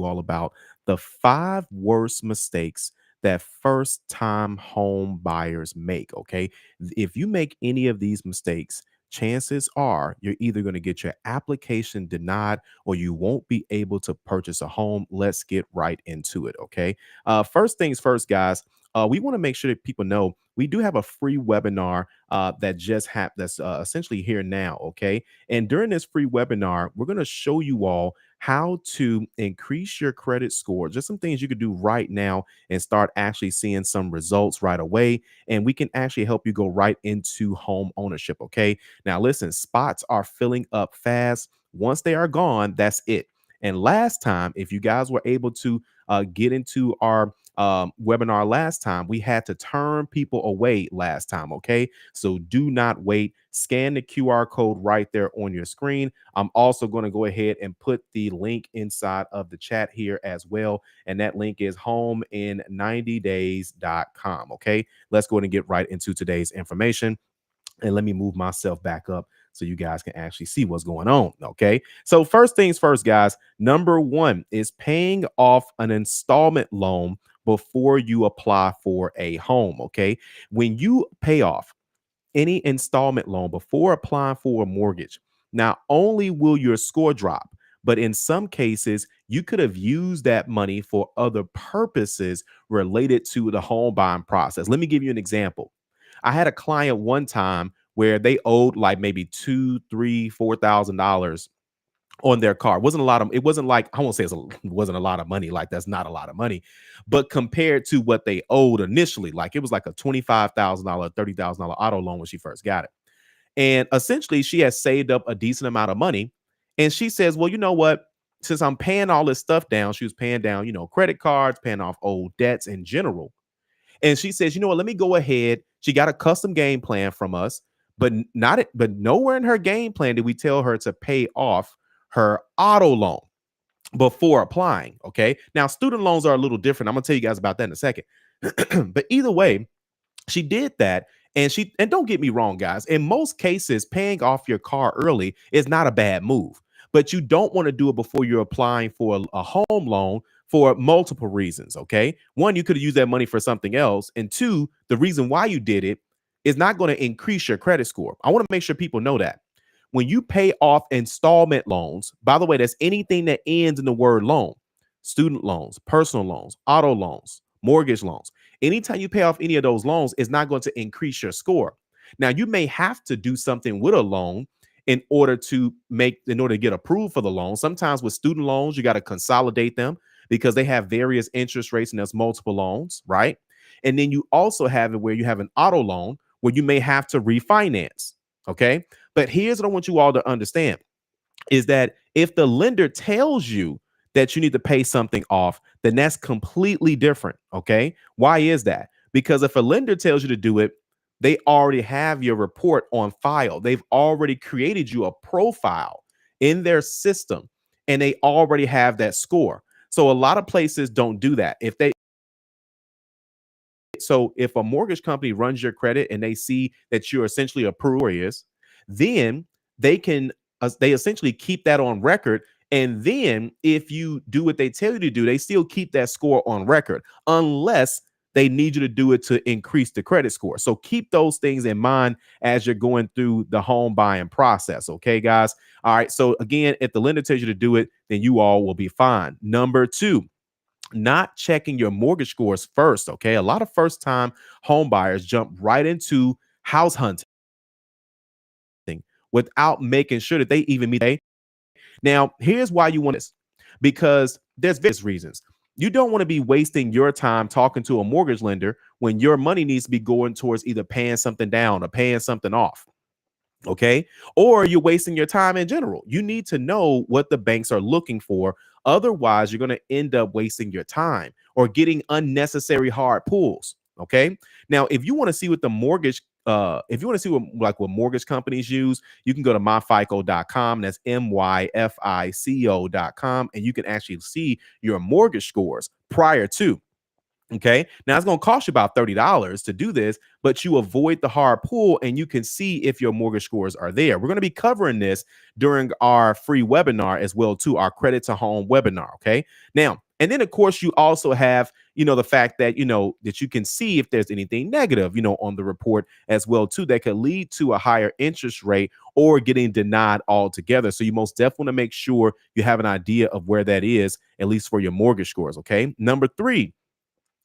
all about the 5 worst mistakes that first time home buyers make. Okay. If you make any of these mistakes, chances are you're either going to get your application denied or you won't be able to purchase a home. Let's get right into it. Okay. First things first, guys. We want to make sure that people know we do have a free webinar that just happened. That's essentially here now. Okay, and during this free webinar, we're going to show you all how to increase your credit score. Just some things you could do right now and start actually seeing some results right away. And we can actually help you go right into home ownership. Okay. Now, listen, spots are filling up fast. Once they are gone, that's it. And last time, if you guys were able to get into our webinar last time, we had to turn people away last time. Okay. So do not wait. Scan the QR code right there on your screen. I'm also going to go ahead and put the link inside of the chat here as well. And that link is homein90days.com. Okay. Let's go ahead and get right into today's information. And let me move myself back up so you guys can actually see what's going on. Okay. So, first things first, guys, number one is paying off an installment loan before you apply for a home. Okay. When you pay off any installment loan before applying for a mortgage, not only will your score drop, but in some cases, you could have used that money for other purposes related to the home buying process. Let me give you an example. I had a client one time where they owed like maybe two, three, $4,000 on their car. It wasn't a lot of, it wasn't like, I won't say it wasn't a lot of money. Like that's not a lot of money, but compared to what they owed initially, like it was like a $25,000, $30,000 auto loan when she first got it. And essentially she has saved up a decent amount of money. And she says, well, you know what? Since I'm paying all this stuff down, she was paying down, credit cards, paying off old debts in general. And she says, you know what, let me go ahead. She got a custom game plan from us, but but nowhere in her game plan did we tell her to pay off her auto loan before applying. Okay. Now, student loans are a little different. I'm gonna tell you guys about that in a second. But either way, she did that. And don't get me wrong, guys, in most cases, paying off your car early is not a bad move, but you don't want to do it before you're applying for a home loan for multiple reasons. Okay. One, you could have used that money for something else. And two, the reason why you did it is not going to increase your credit score. I want to make sure people know that. When you pay off installment loans, by the way, that's anything that ends in the word loan, student loans, personal loans, auto loans, mortgage loans. Anytime you pay off any of those loans, it's not going to increase your score. Now, you may have to do something with a loan in order to get approved for the loan. Sometimes with student loans, you got to consolidate them because they have various interest rates and there's multiple loans, right? And then you also have it where you have an auto loan where you may have to refinance. Okay. But here's what I want you all to understand is that if the lender tells you that you need to pay something off, then that's completely different. Okay. Why is that? Because if a lender tells you to do it, they already have your report on file. They've already created you a profile in their system and they already have that score. So a lot of places don't do that. If a mortgage company runs your credit and they see that you're essentially approved, then they essentially keep that on record. And then if you do what they tell you to do, they still keep that score on record unless they need you to do it to increase the credit score. So keep those things in mind as you're going through the home buying process. Okay, guys. All right. So again, if the lender tells you to do it, then you all will be fine. Number two, not checking your mortgage scores first. Okay. A lot of first time home buyers jump right into house hunting without making sure that they even meet. Now, here's why you want this, because there's various reasons. You don't want to be wasting your time talking to a mortgage lender when your money needs to be going towards either paying something down or paying something off. Okay. Or you're wasting your time in general. You need to know what the banks are looking for. Otherwise, you're going to end up wasting your time or getting unnecessary hard pulls. Okay. Now, if you want to see what the mortgage, if you want to see what mortgage companies use, you can go to myfico.com. That's myfico.com. And you can actually see your mortgage scores prior to. Okay. Now it's going to cost you about $30 to do this, but you avoid the hard pull and you can see if your mortgage scores are there. We're going to be covering this during our free webinar as well, too, our credit to home webinar. Okay. Now, and then of course you also have, the fact that, that you can see if there's anything negative, on the report as well, too, that could lead to a higher interest rate or getting denied altogether. So you most definitely want to make sure you have an idea of where that is, at least for your mortgage scores. Okay. Number 3,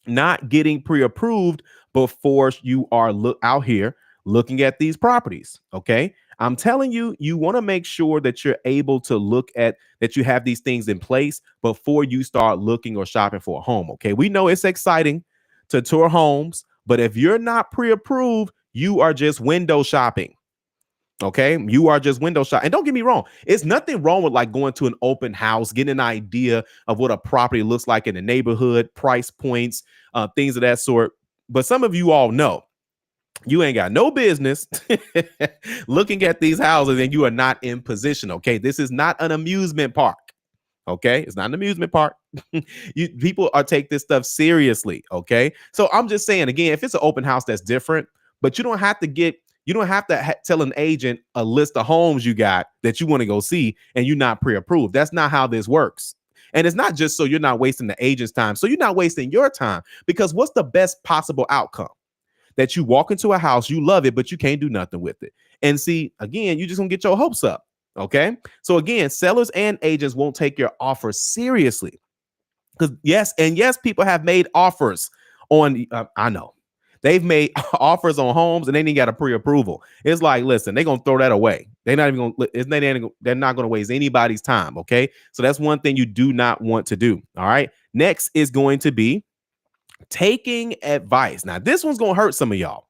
not getting pre-approved before you are out here looking at these properties. Okay. I'm telling you, you want to make sure that you're able to look at that you have these things in place before you start looking or shopping for a home. Okay. We know it's exciting to tour homes, but if you're not pre-approved, you are just window shopping. Okay, you are just window shop. And don't get me wrong, it's nothing wrong with like going to an open house, getting an idea of what a property looks like in the neighborhood, price points, things of that sort. But some of you all know you ain't got no business looking at these houses and you are not in position. Okay, this is not an amusement park. Okay, it's not an amusement park. People are take this stuff seriously. Okay, so I'm just saying again, if it's an open house, that's different. But you don't have to tell an agent a list of homes you got that you want to go see and you're not pre-approved. That's not how this works. And it's not just so you're not wasting the agent's time. So you're not wasting your time, because what's the best possible outcome? That you walk into a house, you love it, but you can't do nothing with it. And see, again, you just gonna get your hopes up. Okay. So again, sellers and agents won't take your offer seriously. Because yes, people have made offers on, I know. They've made offers on homes and they didn't got a pre-approval. It's like, listen, they're gonna throw that away. They're not even gonna. They're not gonna waste anybody's time. Okay, so that's one thing you do not want to do. All right. Next is going to be taking advice. Now, this one's gonna hurt some of y'all.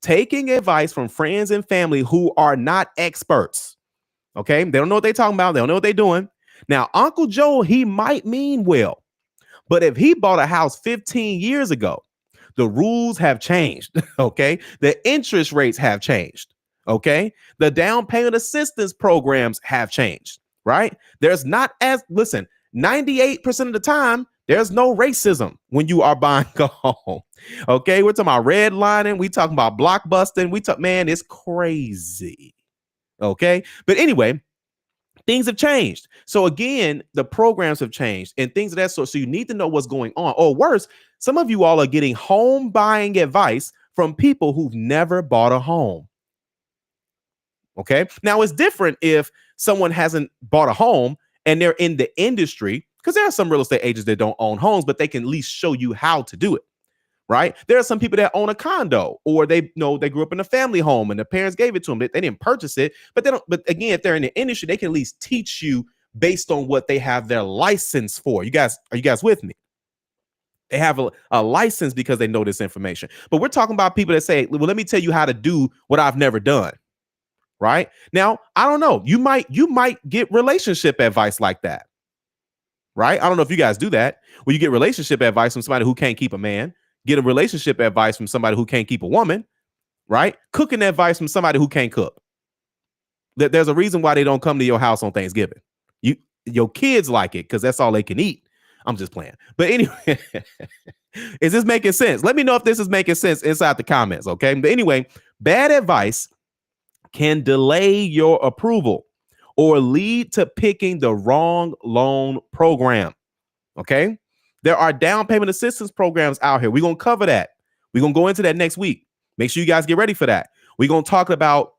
Taking advice from friends and family who are not experts. Okay, they don't know what they're talking about. They don't know what they're doing. Now, Uncle Joe, he might mean well, but if he bought a house 15 years ago, the rules have changed. Okay. The interest rates have changed. Okay. The down payment assistance programs have changed. Right. There's not as, listen, 98% of the time, there's no racism when you are buying a home. Okay. We're talking about redlining. We talking about blockbusting. Man, it's crazy. Okay. But anyway, things have changed. So again, the programs have changed and things of that sort. So you need to know what's going on. Or worse, some of you all are getting home buying advice from people who've never bought a home. Okay. Now it's different if someone hasn't bought a home and they're in the industry, because there are some real estate agents that don't own homes, but they can at least show you how to do it. Right. There are some people that own a condo, or they grew up in a family home and the parents gave it to them. They didn't purchase it, but they don't. But again, if they're in the industry, they can at least teach you based on what they have their license for. Are you guys with me? They have a license because they know this information. But we're talking about people that say, well, let me tell you how to do what I've never done. Right now, I don't know. You might get relationship advice like that. Right. I don't know if you guys do that. Well, you get relationship advice from somebody who can't keep a man. Get a relationship advice from somebody who can't keep a woman, right? Cooking advice from somebody who can't cook. There's a reason why they don't come to your house on Thanksgiving. Your kids like it because that's all they can eat. I'm just playing. But anyway, is this making sense? Let me know if this is making sense inside the comments, okay? But anyway, bad advice can delay your approval or lead to picking the wrong loan program, okay? There are down payment assistance programs out here. We're going to cover that. We're going to go into that next week. Make sure you guys get ready for that. We're going to talk about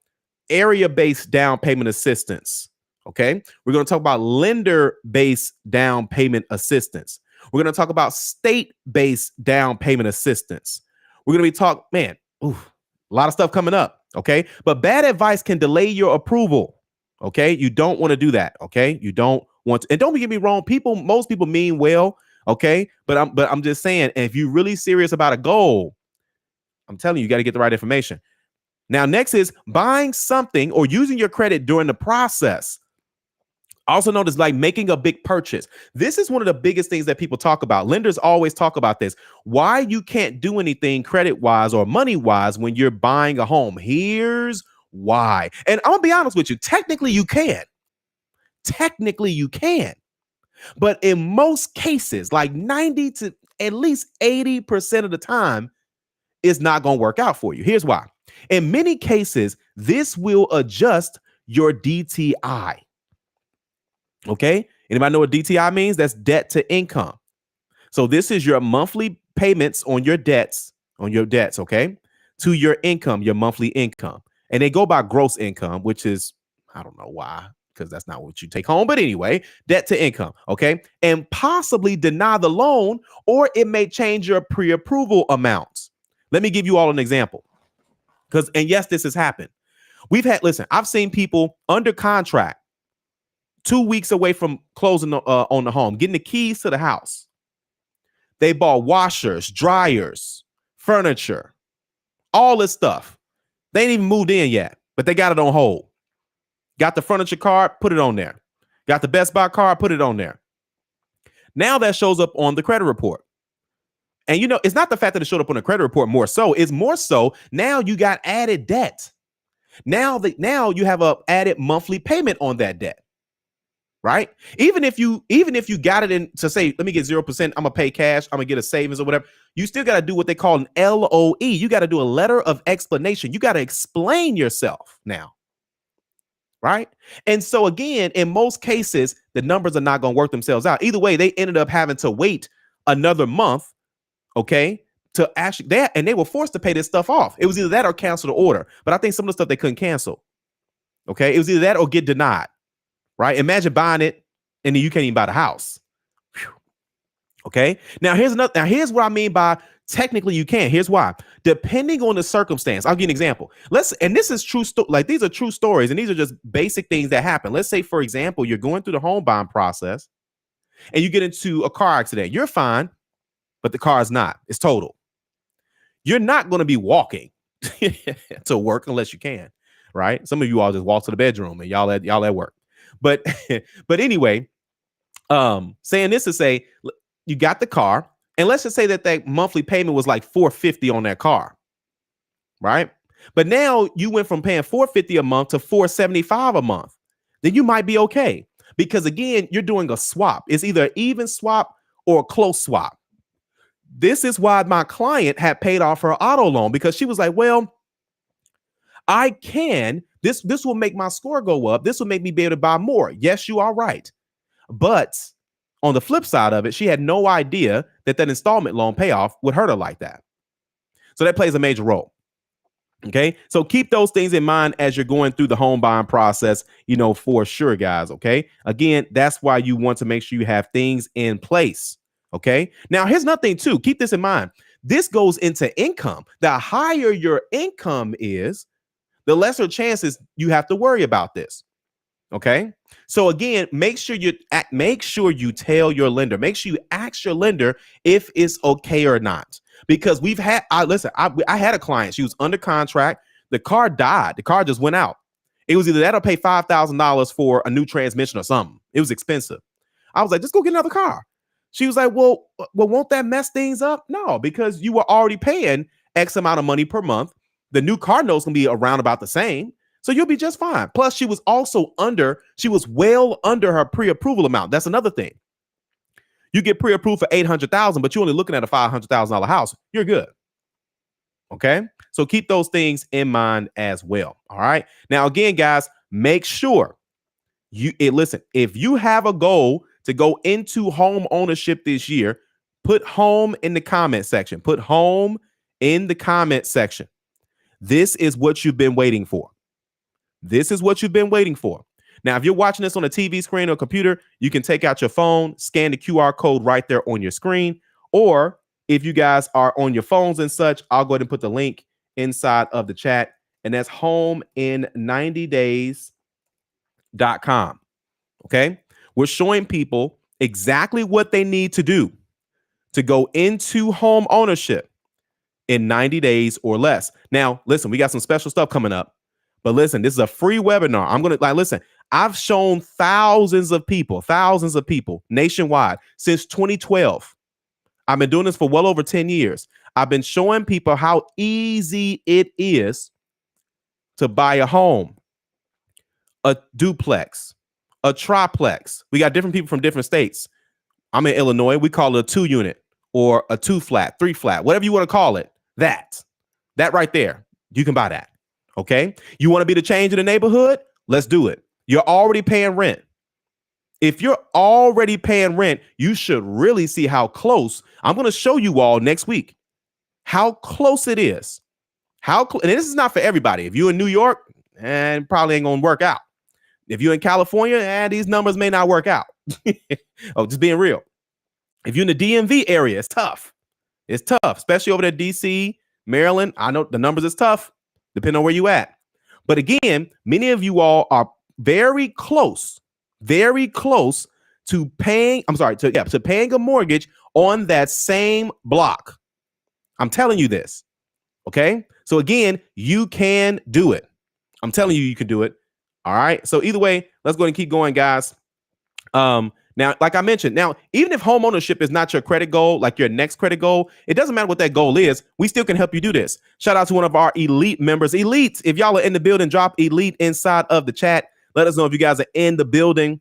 area-based down payment assistance. Okay. We're going to talk about lender-based down payment assistance. We're going to talk about state-based down payment assistance. We're going to be a lot of stuff coming up. Okay. But bad advice can delay your approval. Okay. You don't want to do that. Okay. You don't want to, and don't get me wrong. Most people mean well. Okay. But I'm just saying, if you're really serious about a goal, I'm telling you, you got to get the right information. Now, next is buying something or using your credit during the process. Also known as like making a big purchase. This is one of the biggest things that people talk about. Lenders always talk about this. Why you can't do anything credit-wise or money-wise when you're buying a home. Here's why. And I'm gonna be honest with you. Technically, you can. But in most cases, like 90 to at least 80% of the time, it's not going to work out for you. Here's why. In many cases, this will adjust your DTI. Okay. Anybody know what DTI means? That's debt to income. So this is your monthly payments on your debts, okay, to your income, your monthly income. And they go by gross income, which is, I don't know why, because that's not what you take home. But anyway, debt to income, okay, and possibly deny the loan, or it may change your pre-approval amounts. Let me give you all an example. And yes, this has happened. I've seen people under contract 2 weeks away from closing on the home, getting the keys to the house. They bought washers, dryers, furniture, all this stuff. They ain't even moved in yet, but they got it on hold. Got the furniture card, put it on there. Got the Best Buy card, put it on there. Now that shows up on the credit report. And it's not the fact that it showed up on the credit report more so. It's more so now you got added debt. Now you have a added monthly payment on that debt. Right? Even if you got it in to say, let me get 0%, I'm gonna pay cash, I'm gonna get a savings or whatever, you still got to do what they call an LOE. You got to do a letter of explanation. You got to explain yourself now. Right? And so again, in most cases, the numbers are not going to work themselves out. Either way, they ended up having to wait another month, okay, to actually and they were forced to pay this stuff off. It was either that or cancel the order. But I think some of the stuff they couldn't cancel. Okay, it was either that or get denied. Right? Imagine buying it and then you can't even buy the house. Whew. Okay. Now here's what I mean by technically you can. Here's why. Depending on the circumstance, I'll give you an example. This is true. These are true stories, and these are just basic things that happen. Let's say, for example, you're going through the home buying process and you get into a car accident. You're fine, but the car is not. It's total. You're not going to be walking to work unless you can. Right? Some of you all just walk to the bedroom and y'all at work. But anyway, saying this to say, you got the car, and let's just say that monthly payment was like $450 on that car, right? But now you went from paying $450 a month to $475 a month. Then you might be okay, because again, you're doing a swap. It's either an even swap or a close swap. This is why my client had paid off her auto loan, because she was like, well, I can. This will make my score go up. This will make me be able to buy more. Yes, you are right. But on the flip side of it, she had no idea that installment loan payoff would hurt her like that. So that plays a major role. Okay. So keep those things in mind as you're going through the home buying process, for sure, guys. Okay. Again, that's why you want to make sure you have things in place. Okay. Now, here's another thing too. Keep this in mind. This goes into income. The higher your income is, the lesser chances you have to worry about this. Okay. So again, make sure you tell your lender, make sure you ask your lender if it's okay or not, because I had a client. She was under contract. The car died. The car just went out. It was either that or pay $5,000 for a new transmission or something. It was expensive. I was like, just go get another car. She was like, well, won't that mess things up? No, because you were already paying X amount of money per month. The new car note's gonna be around about the same. So you'll be just fine. Plus, she was well under her pre-approval amount. That's another thing. You get pre-approved for $800,000, but you're only looking at a $500,000 house. You're good. Okay. So keep those things in mind as well. All right. Now, again, guys, make sure listen, if you have a goal to go into home ownership this year, put home in the comment section. Put home in the comment section. This is what you've been waiting for. This is what you've been waiting for. Now, if you're watching this on a TV screen or computer, you can take out your phone, scan the QR code right there on your screen. Or if you guys are on your phones and such, I'll go ahead and put the link inside of the chat. And that's homein90days.com. Okay. We're showing people exactly what they need to do to go into home ownership in 90 days or less. Now, listen, we got some special stuff coming up. But listen, this is a free webinar. I'm going to listen. I've shown thousands of people nationwide since 2012. I've been doing this for well over 10 years. I've been showing people how easy it is to buy a home, a duplex, a triplex. We got different people from different states. I'm in Illinois. We call it a 2-unit or a 2 flat, 3 flat, whatever you want to call it, that right there, you can buy that. Okay. You want to be the change in the neighborhood? Let's do it. You're already paying rent. If you're already paying rent, you should really see how close. I'm going to show you all next week how close it is. And this is not for everybody. If you're in New York, and probably ain't going to work out. If you're in California, these numbers may not work out. Oh, just being real. If you're in the DMV area, it's tough. It's tough, especially over there, DC, Maryland. I know the numbers is tough, depending on where you at. But again, many of you all are very close to paying. To paying a mortgage on that same block. I'm telling you this. Okay. So again, you can do it. I'm telling you, you can do it. All right. So either way, let's go and keep going, guys. Now, like I mentioned, even if homeownership is not your credit goal, like your next credit goal, it doesn't matter what that goal is. We still can help you do this. Shout out to one of our elite members. Elite, if y'all are in the building, drop elite inside of the chat. Let us know if you guys are in the building.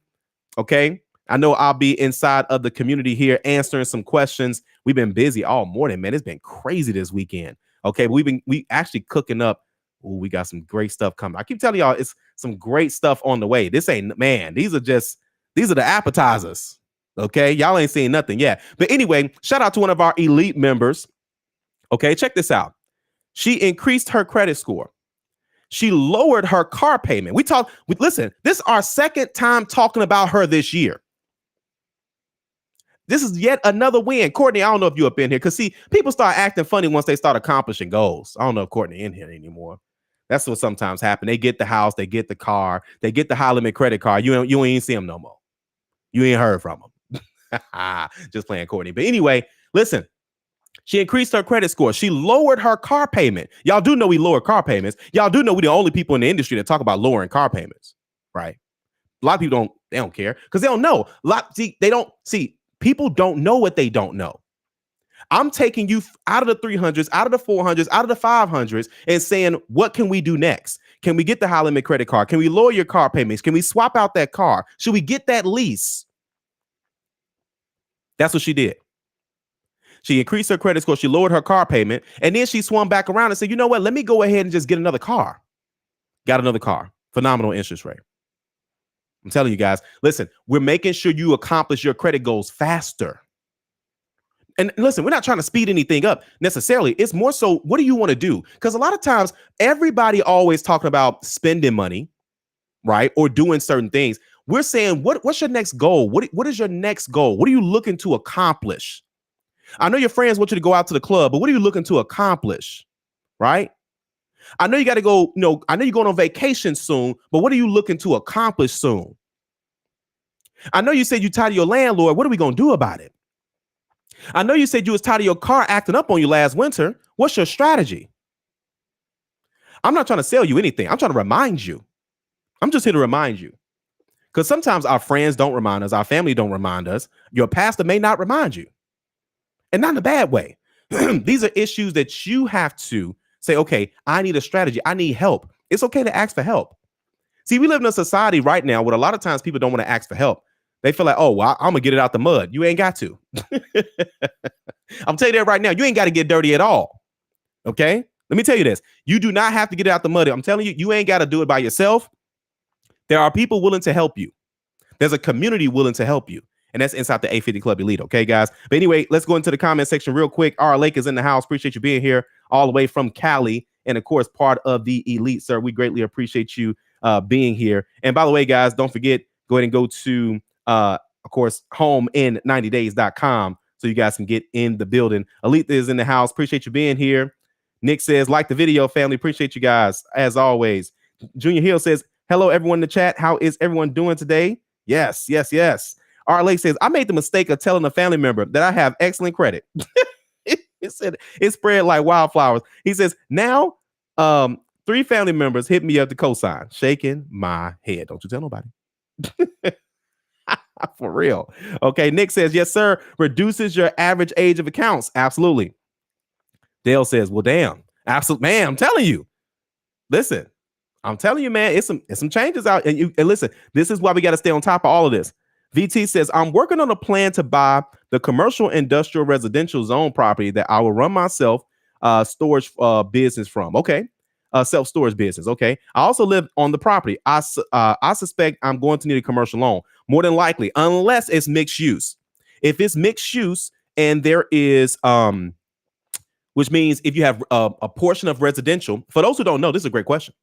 Okay. I know I'll be inside of the community here answering some questions. We've been busy all morning, man. It's been crazy this weekend. Okay. We actually cooking up. Ooh, we got some great stuff coming. I keep telling y'all, it's some great stuff on the way. This ain't, man, these are the appetizers. Okay. Y'all ain't seen nothing yet. But anyway, shout out to one of our elite members. Okay. Check this out. She increased her credit score. She lowered her car payment. Listen, this is our second time talking about her this year. This is yet another win. Courtney, I don't know if you're up in here because see, people start acting funny once they start accomplishing goals. I don't know if Courtney in here anymore. That's what sometimes happens. They get the house, they get the car, they get the high limit credit card. You ain't see them no more. You ain't heard from them. Just playing, Courtney. But anyway, listen, she increased her credit score. She lowered her car payment. Y'all do know we lower car payments. Y'all do know we're the only people in the industry that talk about lowering car payments, right? A lot of people don't care because they don't know. People don't know what they don't know. I'm taking you out of the 300s, out of the 400s, out of the 500s and saying, what can we do next? Can we get the high limit credit card? Can we lower your car payments? Can we swap out that car? Should we get that lease? That's what she did. She increased her credit score. She lowered her car payment. And then she swung back around and said, you know what? Let me go ahead and just get another car. Got another car. Phenomenal interest rate. I'm telling you guys, listen, we're making sure you accomplish your credit goals faster. And listen, we're not trying to speed anything up necessarily. It's more so, what do you want to do? Because a lot of times, everybody always talking about spending money, right? Or doing certain things. We're saying, what's your next goal? What is your next goal? What are you looking to accomplish? I know your friends want you to go out to the club, but what are you looking to accomplish? Right? I know you got to go, I know you're going on vacation soon, but what are you looking to accomplish soon? I know you said you're tired of your landlord. What are we going to do about it? I know you said you was tired of your car acting up on you last winter. What's your strategy? I'm not trying to sell you anything. I'm trying to remind you. I'm just here to remind you. Because sometimes our friends don't remind us. Our family don't remind us. Your pastor may not remind you. And not in a bad way. These are issues that you have to say, okay, I need a strategy. I need help. It's okay to ask for help. See, we live in a society right now where a lot of times people don't want to ask for help. They feel like, oh, well, I'm going to get it out the mud. You ain't got to. I'm telling you that right now. You ain't got to get dirty at all. Okay? Let me tell you this. You do not have to get it out the mud. I'm telling you, you ain't got to do it by yourself. There are people willing to help you. There's a community willing to help you. And that's inside the A50 Club Elite. Okay, guys? But anyway, let's go into the comment section real quick. R. Lake is in the house. Appreciate you being here all the way from Cali. And of course, part of the Elite, sir. We greatly appreciate you being here. And by the way, guys, don't forget, go ahead and go to, of course, homein90days.com so you guys can get in the building. Elite is in the house. Appreciate you being here. Nick says, like the video, family. Appreciate you guys, as always. Junior Hill says, hello, everyone in the chat. How is everyone doing today? Yes, yes, yes. R. Lake says, I made the mistake of telling a family member that I have excellent credit. It said it spread like wildflowers. He says, now 3 family members hit me up to co-sign. Shaking my head. Don't you tell nobody. For real. Okay. Nick says, yes, sir. Reduces your average age of accounts. Absolutely. Dale says, well, damn. Absolutely. Man, I'm telling you. Listen, I'm telling you, man, it's some changes out. And listen, this is why we got to stay on top of all of this. VT says, I'm working on a plan to buy the commercial industrial residential zone property that I will run myself storage business from. Okay. Self-storage business. Okay. I also live on the property. I suspect I'm going to need a commercial loan more than likely, unless it's mixed use. If it's mixed use and there is, which means if you have a portion of residential, for those who don't know, this is a great question.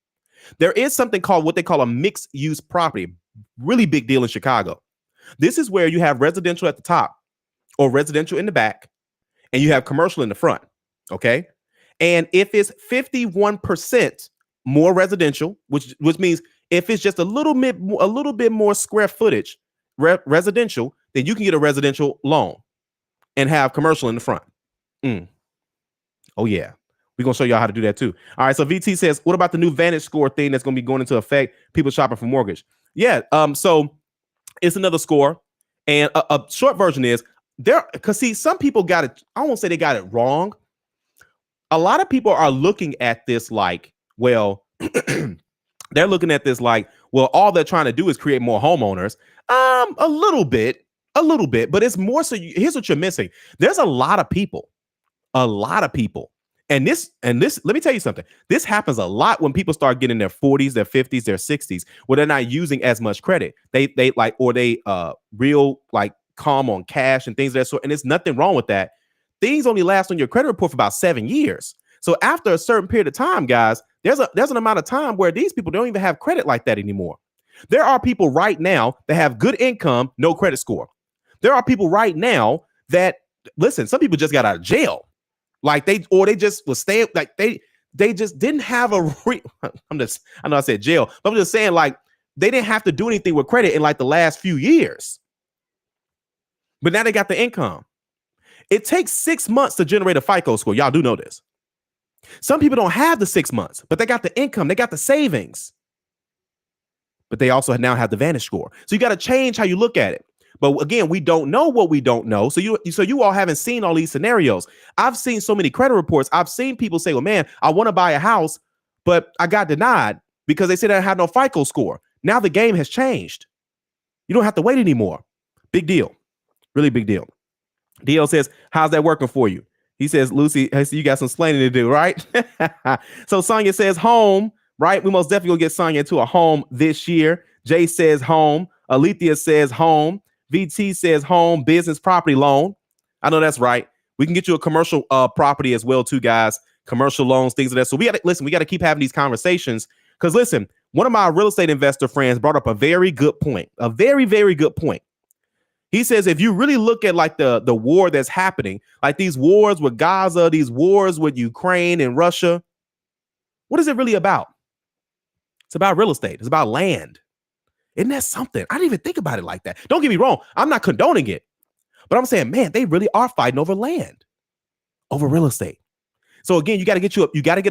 There is something called what they call a mixed use property. Really big deal in Chicago. This is where you have residential at the top or residential in the back, and you have commercial in the front. Okay. And if it's 51% more residential, which means if it's just a little bit more square footage residential, then you can get a residential loan and have commercial in the front. Oh yeah. We're going to show y'all how to do that too. All right. So VT says, what about the new Vantage score thing that's going to be going into effect? People shopping for mortgage. Yeah. So it's another score. And a short version is because see, some people got it. I won't say they got it wrong. A lot of people are looking at this like, well, they're looking at this like, well, all they're trying to do is create more homeowners. A little bit, but it's more so. Here's what you're missing. There's a lot of people. And this, let me tell you something. This happens a lot when people start getting their 40s, their 50s, their 60s, where they're not using as much credit. They like, or they real like calm on cash and things of that sort. And there's nothing wrong with that. Things only last on your credit report for about 7 years. So after a certain period of time, guys, there's an amount of time where these people don't even have credit like that anymore. There are people right now that have good income, no credit score. There are people right now that, listen, some people just got out of jail. Like they just was staying, like they just didn't have I know I said jail, but I'm just saying like they didn't have to do anything with credit in like the last few years. But now they got the income. It takes 6 months to generate a FICO score. Y'all do know this. Some people don't have the 6 months, but they got the income, they got the savings. But they also now have the Vantage score. So you got to change how you look at it. But again, we don't know what we don't know. So you all haven't seen all these scenarios. I've seen so many credit reports. I've seen people say, well, man, I want to buy a house, but I got denied because they said I had no FICO score. Now the game has changed. You don't have to wait anymore. Big deal. Really big deal. DL says, how's that working for you? He says, Lucy, I see you got some explaining to do, right? So Sonia says home, right? We most definitely will get Sonia into a home this year. Jay says home. Alethea says home. VT says home, business property loan. I know that's right. We can get you a commercial property as well, too, guys. Commercial loans, things like that. So we got to keep having these conversations because listen, one of my real estate investor friends brought up a very good point, a very, very good point. He says, if you really look at like the war that's happening, like these wars with Gaza, these wars with Ukraine and Russia, what is it really about? It's about real estate. It's about land. Isn't that something? I didn't even think about it like that. Don't get me wrong. I'm not condoning it, but I'm saying, man, they really are fighting over land, over real estate. So again, you got to get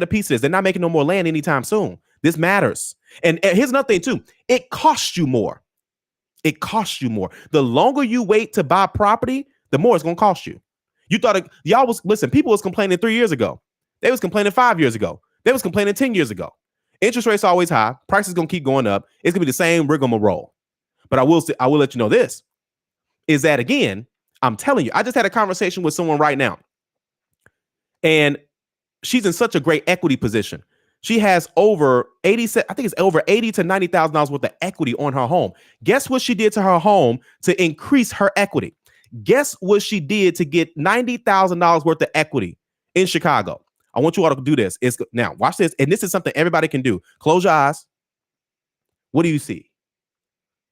a piece of this. They're not making no more land anytime soon. This matters. And here's another thing too. It costs you more. It costs you more. The longer you wait to buy property, the more it's going to cost you. You thought people was complaining 3 years ago. They was complaining 5 years ago. They was complaining 10 years ago. Interest rates are always high. Prices going to keep going up. It's going to be the same rigmarole. But I will let you know this is that, again, I'm telling you, I just had a conversation with someone right now. And she's in such a great equity position. She has over 80 to $90,000 worth of equity on her home. Guess what she did to her home to increase her equity? Guess what she did to get $90,000 worth of equity in Chicago? I want you all to do this. Now, watch this. And this is something everybody can do. Close your eyes. What do you see?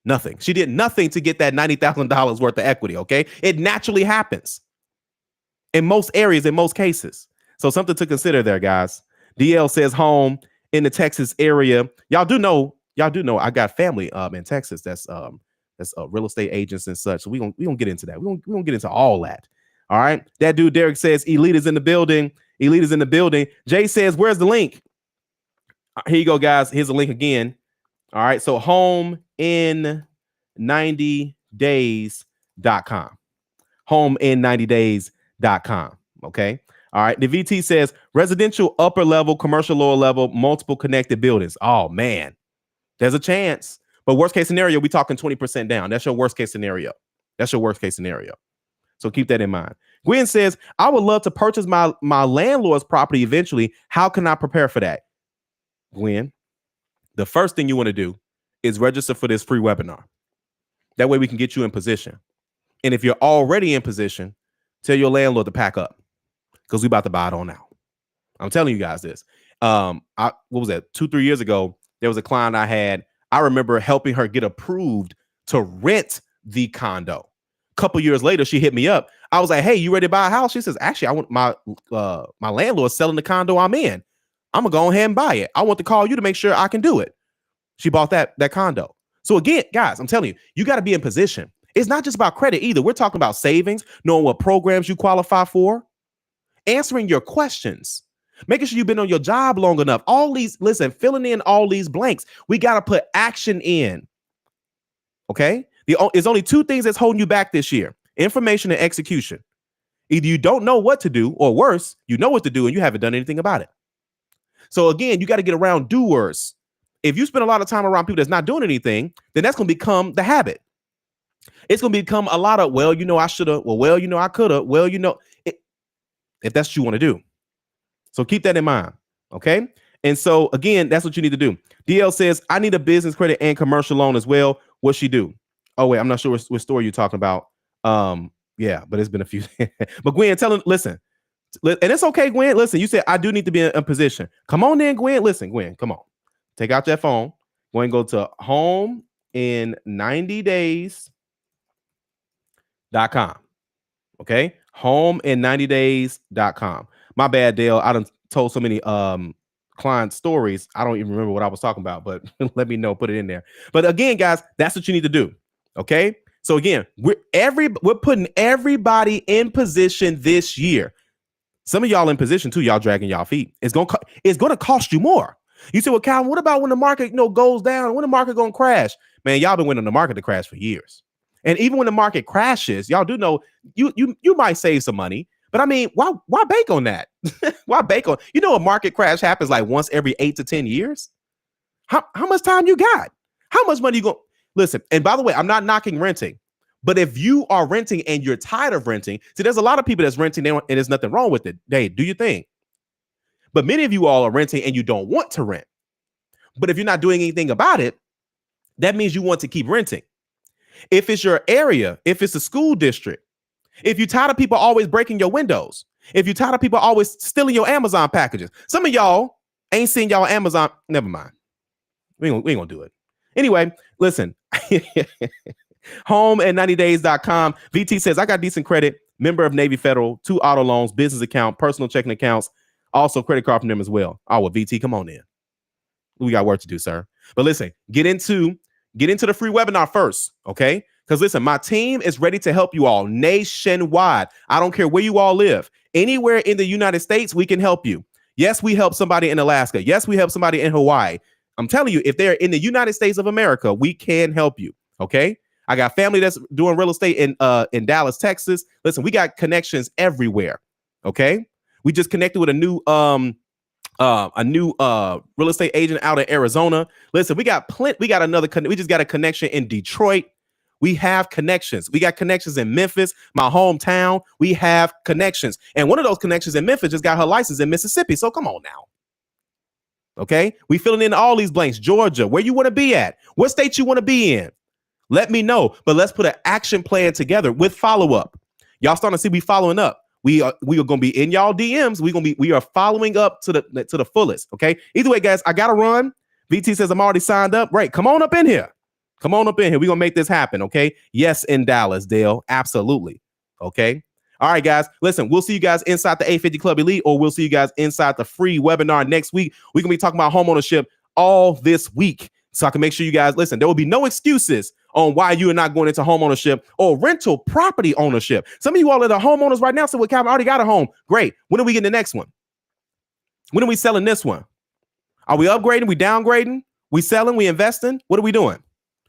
Nothing. She did nothing to get that $90,000 worth of equity, okay? It naturally happens in most areas, in most cases. So something to consider there, guys. DL says home in the Texas area. Y'all do know I got family in Texas that's real estate agents and such. So we gonna get into that. We gonna get into all that. All right. That dude Derek says Elite is in the building. Elite is in the building. Jay says, where's the link? Here you go, guys. Here's the link again. All right. So home in 90days.com. Home in 90days.com. Okay. All right. The VT says residential upper level, commercial lower level, multiple connected buildings. Oh, man, there's a chance. But worst case scenario, we talking 20% down. That's your worst case scenario. That's your worst case scenario. So keep that in mind. Gwen says, I would love to purchase my landlord's property eventually. How can I prepare for that? Gwen, the first thing you want to do is register for this free webinar. That way we can get you in position. And if you're already in position, tell your landlord to pack up because we about to buy it on now. I'm telling you guys this. What was that? 2-3 years ago, there was a client I had. I remember helping her get approved to rent the condo. A couple years later, she hit me up. I was like, hey, you ready to buy a house? She says, actually, I want my landlord selling the condo I'm in. I'm going to go ahead and buy it. I want to call you to make sure I can do it. She bought that condo. So again, guys, I'm telling you, you got to be in position. It's not just about credit either. We're talking about savings, knowing what programs you qualify for, answering your questions, making sure you've been on your job long enough. All these, listen, filling in all these blanks. We got to put action in. Okay? There's only two things that's holding you back this year: information and execution. Either you don't know what to do, or worse, you know what to do and you haven't done anything about it. So again, you got to get around doers. If you spend a lot of time around people that's not doing anything, then that's going to become the habit. It's going to become a lot of, well, you know, I should have, well, you know, I could have, well, you know, if that's what you want to do. So keep that in mind. Okay. And so again, that's what you need to do. DL says, I need a business credit and commercial loan as well. What's she do? Oh, wait, I'm not sure what story you're talking about. Yeah, but it's been a few. But Gwen, tell him, listen, and it's okay, Gwen. Listen, you said I do need to be in a position. Come on then, Gwen. Listen, Gwen, come on. Take out that phone. Go and go to homein90days.com. Okay. Homein90days.com. My bad, Dale. I done told so many client stories. I don't even remember what I was talking about, but let me know, put it in there. But again, guys, that's what you need to do. Okay. So again, we're putting everybody in position this year. Some of y'all in position too, y'all dragging y'all feet. It's gonna cost you more. You say, well, Calvin, what about when the market goes down? When the market gonna crash? Man, y'all been waiting on the market to crash for years. And even when the market crashes, y'all do know you might save some money. But I mean, why bank on that? Why bank on? You know, a market crash happens like once every 8 to 10 years. How much time you got? How much money you going? Listen, and by the way, I'm not knocking renting. But if you are renting and you're tired of renting, see, there's a lot of people that's renting and there's nothing wrong with it. Hey, do your thing. But many of you all are renting and you don't want to rent. But if you're not doing anything about it, that means you want to keep renting. If it's your area, if it's a school district, if you're tired of people always breaking your windows, if you're tired of people always stealing your Amazon packages, some of y'all ain't seen y'all Amazon. Never mind. We ain't gonna do it. Anyway, listen. Homein90days.com. VT says, I got decent credit, member of Navy Federal, 2 auto loans, business account, personal checking accounts, also credit card from them as well. Oh, well, VT, come on in. We got work to do, sir. But listen, get into the free webinar first, okay? Because listen, my team is ready to help you all nationwide. I don't care where you all live. Anywhere in the United States, we can help you. Yes, we help somebody in Alaska. Yes, we help somebody in Hawaii. I'm telling you, if they're in the United States of America, we can help you, okay? I got family that's doing real estate in Dallas, Texas. Listen, we got connections everywhere, okay? We just connected with a new real estate agent out of Arizona. Listen, we got another. We just got a connection in Detroit. We have connections. We got connections in Memphis, my hometown. We have connections, and one of those connections in Memphis just got her license in Mississippi. So come on now, okay? We filling in all these blanks. Georgia, where you want to be at? What state you want to be in? Let me know. But let's put an action plan together with follow up. Y'all starting to see we following up. We are going to be in y'all DMs. We are following up to the fullest. Okay. Either way, guys, I got to run. VT says I'm already signed up. Right. Come on up in here. Come on up in here. We're going to make this happen. Okay. Yes. In Dallas, Dale. Absolutely. Okay. All right, guys. Listen, we'll see you guys inside the A50 Club Elite, or we'll see you guys inside the free webinar next week. We're going to be talking about homeownership all this week. So I can make sure you guys listen. There will be no excuses on why you are not going into homeownership or rental property ownership. Some of you all are the homeowners right now. So, well, Calvin, I already got a home. Great. When are we getting the next one? When are we selling this one? Are we upgrading? We downgrading? We selling? We investing? What are we doing?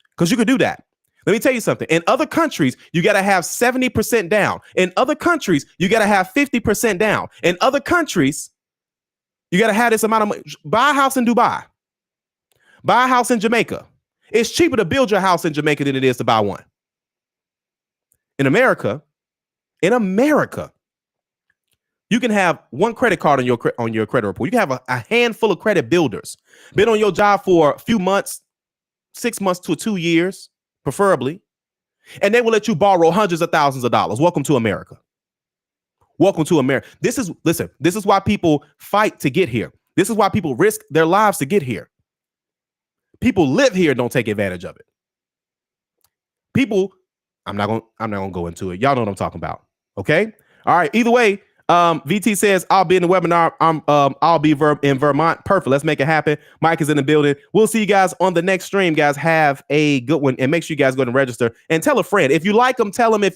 Because you could do that. Let me tell you something. In other countries, you got to have 70% down. In other countries, you got to have 50% down. In other countries, you got to have this amount of money. Buy a house in Dubai. Buy a house in Jamaica. It's cheaper to build your house in Jamaica than it is to buy one. In America, you can have one credit card on your credit report. You can have a handful of credit builders. Been on your job for a few months, 6 months to 2 years, preferably, and they will let you borrow hundreds of thousands of dollars. Welcome to America. Welcome to America. This is why people fight to get here. This is why people risk their lives to get here. People live here and don't take advantage of it. People, I'm not gonna go into it. Y'all know what I'm talking about. Okay. All right. Either way, VT says I'll be in the webinar. I'll be in Vermont. Perfect. Let's make it happen. Mike is in the building. We'll see you guys on the next stream, guys. Have a good one, and make sure you guys go and register and tell a friend if you like them. Tell them if you